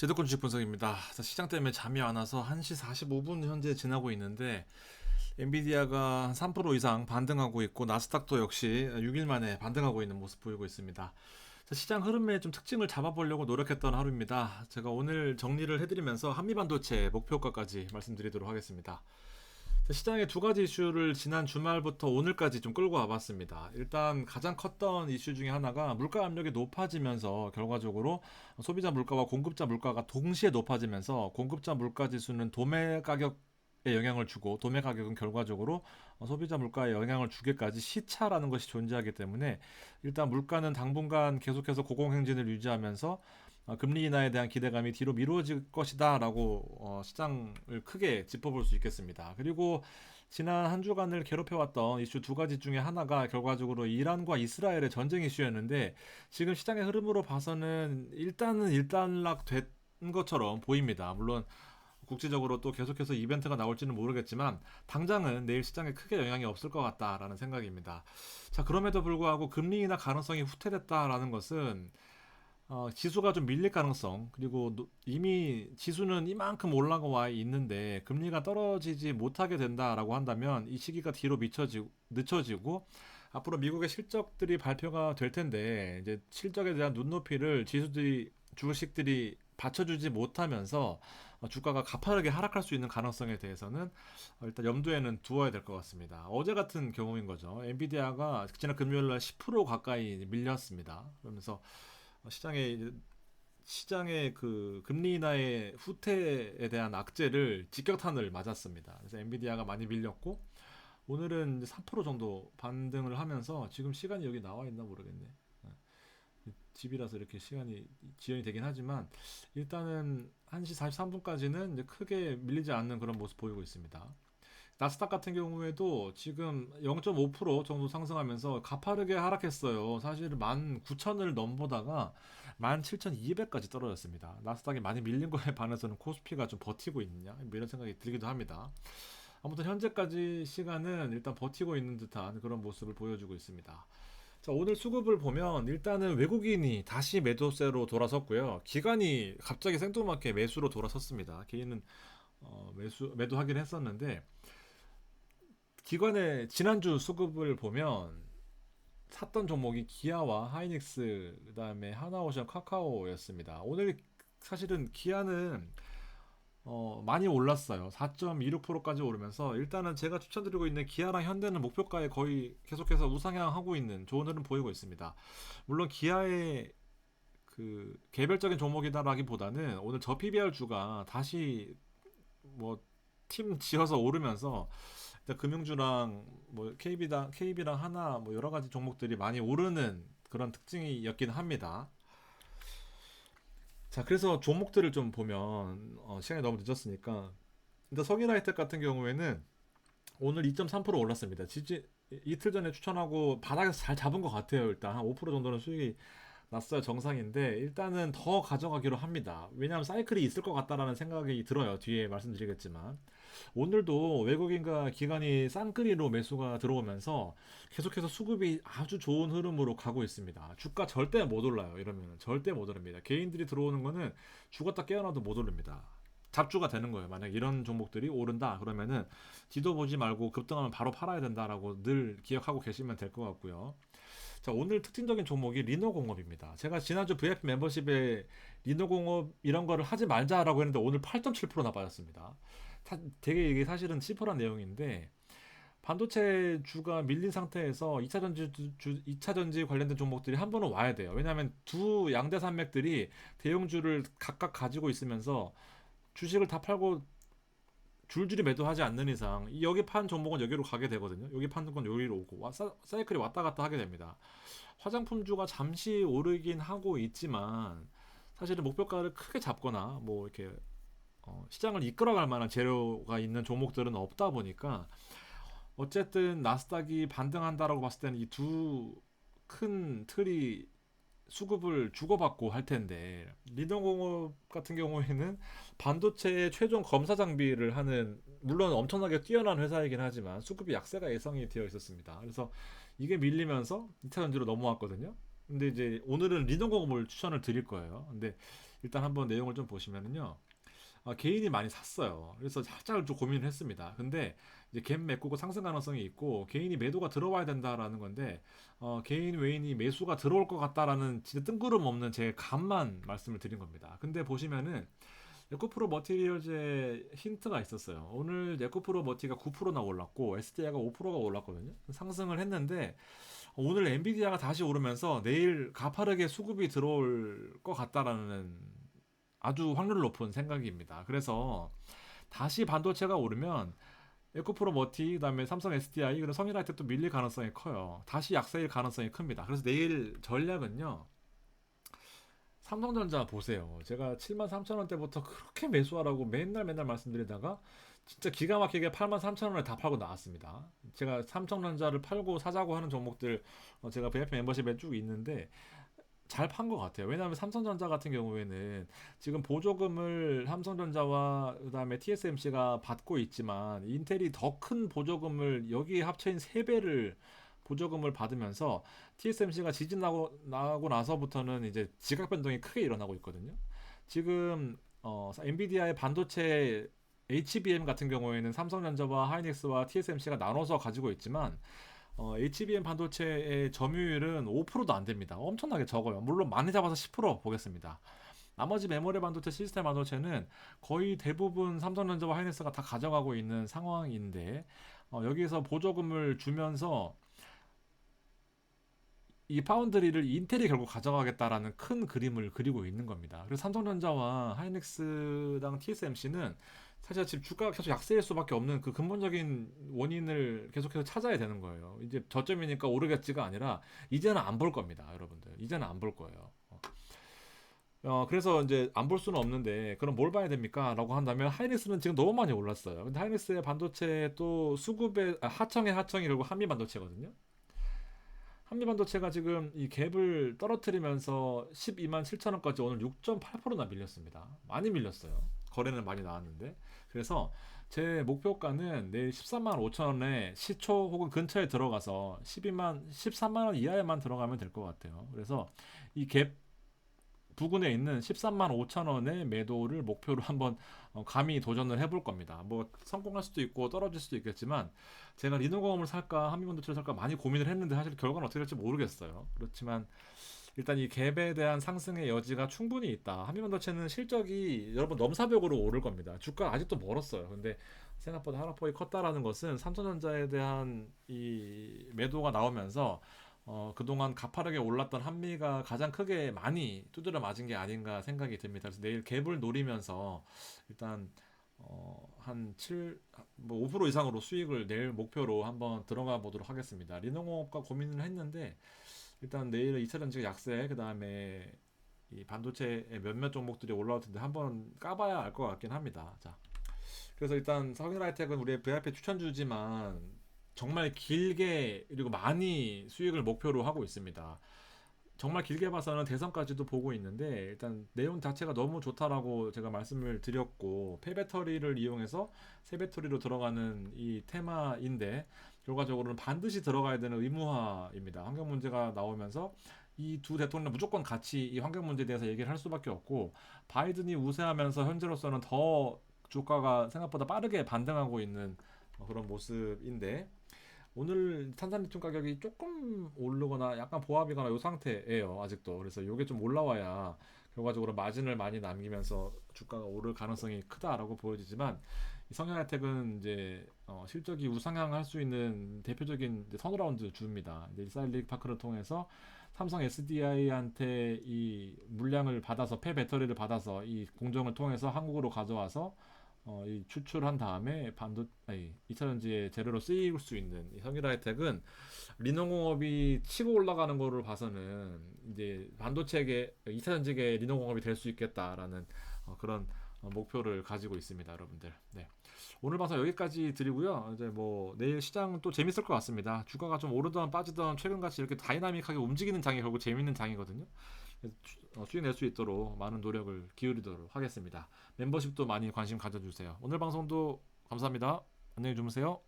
제도권 주식 분석입니다. 시장 때문에 잠이 안 와서 1시 45분 현재 지나고 있는데 엔비디아가 한 3% 이상 반등하고 있고 나스닥도 역시 6일 만에 반등하고 있는 모습 보이고 있습니다. 시장 흐름의 좀 특징을 잡아보려고 노력했던 하루입니다. 제가 오늘 정리를 해드리면서 한미반도체 목표가까지 말씀드리도록 하겠습니다. 시장의 두 가지 이슈를 지난 주말부터 오늘까지 좀 끌고 와봤습니다. 일단 가장 컸던 이슈 중에 하나가 물가 압력이 높아지면서 결과적으로 소비자 물가와 공급자 물가가 동시에 높아지면서 공급자 물가 지수는 도매 가격에 영향을 주고 도매 가격은 결과적으로 소비자 물가에 영향을 주게까지 시차라는 것이 존재하기 때문에 일단 물가는 당분간 계속해서 고공행진을 유지하면서 금리 인하에 대한 기대감이 뒤로 미뤄질 것이다라고 시장을 크게 짚어볼 수 있겠습니다. 그리고 지난 한 주간을 괴롭혀왔던 이슈 두 가지 중에 하나가 결과적으로 이란과 이스라엘의 전쟁 이슈였는데 지금 시장의 흐름으로 봐서는 일단은 일단락된 것처럼 보입니다. 물론 국제적으로 또 계속해서 이벤트가 나올지는 모르겠지만 당장은 내일 시장에 크게 영향이 없을 것 같다라는 생각입니다. 자, 그럼에도 불구하고 금리 인하 가능성이 후퇴됐다라는 것은 지수가 좀 밀릴 가능성, 그리고 이미 지수는 이만큼 올라가 있는데 금리가 떨어지지 못하게 된다라고 한다면 이 시기가 뒤로 늦춰지고 앞으로 미국의 실적들이 발표가 될 텐데 이제 실적에 대한 눈높이를 주식들이 받쳐주지 못하면서 주가가 가파르게 하락할 수 있는 가능성에 대해서는 일단 염두에는 두어야 될 것 같습니다. 어제 같은 경우인 거죠. 엔비디아가 지난 금요일 날 10% 가까이 밀렸습니다. 그러면서 시장의 그 금리 인하의 후퇴에 대한 악재를 직격탄을 맞았습니다. 그래서 엔비디아가 많이 밀렸고 오늘은 이제 3% 정도 반등을 하면서 지금 시간이 여기 나와 있나 모르겠네. 집이라서 이렇게 시간이 지연이 되긴 하지만 일단은 1시 43분까지는 이제 크게 밀리지 않는 그런 모습 보이고 있습니다. 나스닥 같은 경우에도 지금 0.5% 정도 상승하면서 가파르게 하락했어요. 사실 19,000을 넘보다가 17,200까지 떨어졌습니다. 나스닥이 많이 밀린 거에 반해서는 코스피가 좀 버티고 있느냐 뭐 이런 생각이 들기도 합니다. 아무튼 현재까지 시간은 일단 버티고 있는 듯한 그런 모습을 보여주고 있습니다. 자, 오늘 수급을 보면 일단은 외국인이 다시 매도세로 돌아섰고요. 기관이 갑자기 생뚱맞게 매수로 돌아섰습니다. 개인은 매도하긴 했었는데 기관의 지난주 수급을 보면 샀던 종목이 기아와 하이닉스, 그다음에 하나오션, 카카오였습니다. 오늘 사실은 기아는 많이 올랐어요. 4.26%까지 오르면서 일단은 제가 추천드리고 있는 기아랑 현대는 목표가에 거의 계속해서 우상향하고 있는 좋은 흐름 보이고 있습니다. 물론 기아의 그 개별적인 종목이다라기보다는 오늘 저 PBR 주가 다시 뭐 팀 지어서 오르면서 일단 금융주랑 뭐 KB랑 하나 뭐 여러 가지 종목들이 많이 오르는 그런 특징이었긴 합니다. 자, 그래서 종목들을 좀 보면 시간이 너무 늦었으니까 일단 성인하이텍 같은 경우에는 오늘 2.3% 올랐습니다. 이틀 전에 추천하고 바닥에서 잘 잡은 것 같아요. 일단 한 5% 정도는 수익이 났어야 정상인데 일단은 더 가져가기로 합니다. 왜냐하면 사이클이 있을 것 같다라는 생각이 들어요. 뒤에 말씀드리겠지만 오늘도 외국인과 기관이 쌍끌이로 매수가 들어오면서 계속해서 수급이 아주 좋은 흐름으로 가고 있습니다. 주가 절대 못 올라요. 이러면 절대 못 오릅니다. 개인들이 들어오는 거는 죽었다 깨어나도 못 오릅니다. 잡주가 되는 거예요. 만약 이런 종목들이 오른다 그러면은 지도 보지 말고 급등하면 바로 팔아야 된다라고 늘 기억하고 계시면 될 것 같고요. 자, 오늘 특징적인 종목이 리노공업입니다. 제가 지난주 VIP 멤버십에 리노공업 이런 거를 하지 말자라고 했는데 오늘 8.7%나 빠졌습니다. 되게 이게 사실은 시퍼런 내용인데 반도체 주가 밀린 상태에서 2차 전지 관련된 종목들이 한 번은 와야 돼요. 왜냐하면 두 양대 산맥들이 대형주를 각각 가지고 있으면서 주식을 다 팔고 줄줄이 매도하지 않는 이상 여기 판 종목은 여기로 가게 되거든요. 여기 파는 건 여기로 오고 사이클이 왔다 갔다 하게 됩니다. 화장품주가 잠시 오르긴 하고 있지만 사실은 목표가를 크게 잡거나 뭐 이렇게 시장을 이끌어갈 만한 재료가 있는 종목들은 없다 보니까 어쨌든 나스닥이 반등한다라고 봤을 때는 이 두 큰 틀이 수급을 주고받고 할 텐데 리노공업 같은 경우에는 반도체의 최종 검사 장비를 하는 물론 엄청나게 뛰어난 회사이긴 하지만 수급이 약세가 예상이 되어 있었습니다. 그래서 이게 밀리면서 2차 전지로 넘어왔거든요. 근데 이제 오늘은 리노공업을 추천을 드릴 거예요. 근데 일단 한번 내용을 좀 보시면은요. 개인이 많이 샀어요. 그래서 살짝 좀 고민을 했습니다. 근데 이제 갭 메꾸고 상승 가능성이 있고 개인이 매도가 들어와야 된다라는 건데 개인 외인이 매수가 들어올 것 같다라는 진짜 뜬구름 없는 제 감만 말씀을 드린 겁니다. 근데 보시면은 에코프로 머티리얼즈의 힌트가 있었어요. 오늘 에코프로 머티가 9%나 올랐고 SDI가 5%가 올랐거든요. 상승을 했는데 오늘 엔비디아가 다시 오르면서 내일 가파르게 수급이 들어올 것 같다라는 아주 확률 높은 생각입니다. 그래서 다시 반도체가 오르면 에코프로 머티, 그다음에 삼성 SDI, 그리고 성일하이텍 도 밀릴 가능성이 커요. 다시 약세일 가능성이 큽니다. 그래서 내일 전략은요. 삼성전자 보세요. 제가 73,000원대부터 그렇게 매수하라고 맨날 말씀드리다가 진짜 기가 막히게 83,000원에 다 팔고 나왔습니다. 제가 삼성전자를 팔고 사자고 하는 종목들 제가 VIP 멤버십에 쭉 있는데 잘 판 것 같아요. 왜냐하면 삼성전자 같은 경우에는 지금 보조금을 삼성전자와 그다음에 TSMC가 받고 있지만 인텔이 더 큰 보조금을 여기에 합쳐인 3배를 보조금을 받으면서 TSMC가 지진 나고 나서부터는 이제 지각 변동이 크게 일어나고 있거든요. 지금 엔비디아의 반도체 HBM 같은 경우에는 삼성전자와 하이닉스와 TSMC가 나눠서 가지고 있지만 HBM 반도체의 점유율은 5%도 안 됩니다. 엄청나게 적어요. 물론 많이 잡아서 10% 보겠습니다. 나머지 메모리 반도체, 시스템 반도체는 거의 대부분 삼성전자와 하이닉스가 다 가져가고 있는 상황인데 여기서 보조금을 주면서 이 파운드리를 인텔이 결국 가져가겠다라는 큰 그림을 그리고 있는 겁니다. 그래서 삼성전자와 하이닉스랑 TSMC는 사실 지금 주가가 계속 약세일 수밖에 없는 그 근본적인 원인을 계속해서 찾아야 되는 거예요. 이제 저점이니까 오르겠지가 아니라 이제는 안 볼 겁니다, 여러분들. 이제는 안 볼 거예요. 그래서 이제 안 볼 수는 없는데 그럼 뭘 봐야 됩니까? 라고 한다면 하이닉스는 지금 너무 많이 올랐어요. 근데 하이닉스의 반도체 또 수급의 하청의 하청이 결국 한미 반도체거든요. 한미반도체가 지금 이 갭을 떨어뜨리면서 12만 7천 원까지 오늘 6.8%나 밀렸습니다. 많이 밀렸어요. 거래는 많이 나왔는데. 그래서 제 목표가는 내일 13만 5천 원에 시초 혹은 근처에 들어가서 13만 원 이하에만 들어가면 될 것 같아요. 그래서 이 갭 부근에 있는 13만 5천 원의 매도를 목표로 한번 감히 도전을 해볼 겁니다. 뭐 성공할 수도 있고 떨어질 수도 있겠지만 제가 리노공업을 살까 한미반도체를 살까 많이 고민을 했는데 사실 결과는 어떻게 될지 모르겠어요. 그렇지만 일단 이 갭에 대한 상승의 여지가 충분히 있다. 한미반도체는 실적이 여러분 넘사벽으로 오를 겁니다. 주가 아직도 멀었어요. 근데 생각보다 하락폭이 컸다라는 것은 삼성전자에 대한 이 매도가 나오면서 그동안 가파르게 올랐던 한미가 가장 크게 많이 두드려 맞은 게 아닌가 생각이 듭니다. 그래서 내일 갭을 노리면서 일단 한 7, 뭐 5% 이상으로 수익을 낼 목표로 한번 들어가 보도록 하겠습니다. 리노공업과 고민을 했는데 일단 내일은 2차전지가 약세, 그 다음에 이 반도체의 몇몇 종목들이 올라올 텐데 한번 까봐야 알 것 같긴 합니다. 자, 그래서 일단 성일하이텍은 우리의 VIP 추천주지만 정말 길게 그리고 많이 수익을 목표로 하고 있습니다. 정말 길게 봐서는 대선까지도 보고 있는데 일단 내용 자체가 너무 좋다라고 제가 말씀을 드렸고 폐배터리를 이용해서 새 배터리로 들어가는 이 테마인데 결과적으로는 반드시 들어가야 되는 의무화입니다. 환경 문제가 나오면서 이 두 대통령 무조건 같이 이 환경 문제에 대해서 얘기를 할 수밖에 없고 바이든이 우세하면서 현재로서는 더 주가가 생각보다 빠르게 반등하고 있는 그런 모습인데 오늘 탄산리튬 가격이 조금 오르거나 약간 보합이거나 이 상태예요 아직도. 그래서 이게 좀 올라와야 결과적으로 마진을 많이 남기면서 주가가 오를 가능성이 크다라고 보여지지만 이 성현하이텍은 이제 실적이 우상향할 수 있는 대표적인 이제 턴어라운드 주입니다. 이제 일사일릭 파크를 통해서 삼성 SDI한테 이 물량을 받아서 폐배터리를 받아서 이 공정을 통해서 한국으로 가져와서 이 추출한 다음에 2차전지의 재료로 쓰일 수 있는 이 성일하이텍은 리노공업이 치고 올라가는 거를 봐서는 이제 반도체계 2차전지계 리노공업이 될 수 있겠다라는 그런 목표를 가지고 있습니다, 여러분들. 네. 오늘 방송 여기까지 드리고요. 이제 뭐 내일 시장 또 재밌을 것 같습니다. 주가가 좀 오르던 빠지던 최근같이 이렇게 다이나믹하게 움직이는 장이 결국 재밌는 장이거든요. 수익 낼 수 있도록 많은 노력을 기울이도록 하겠습니다. 멤버십도 많이 관심 가져주세요. 오늘 방송도 감사합니다. 안녕히 주무세요.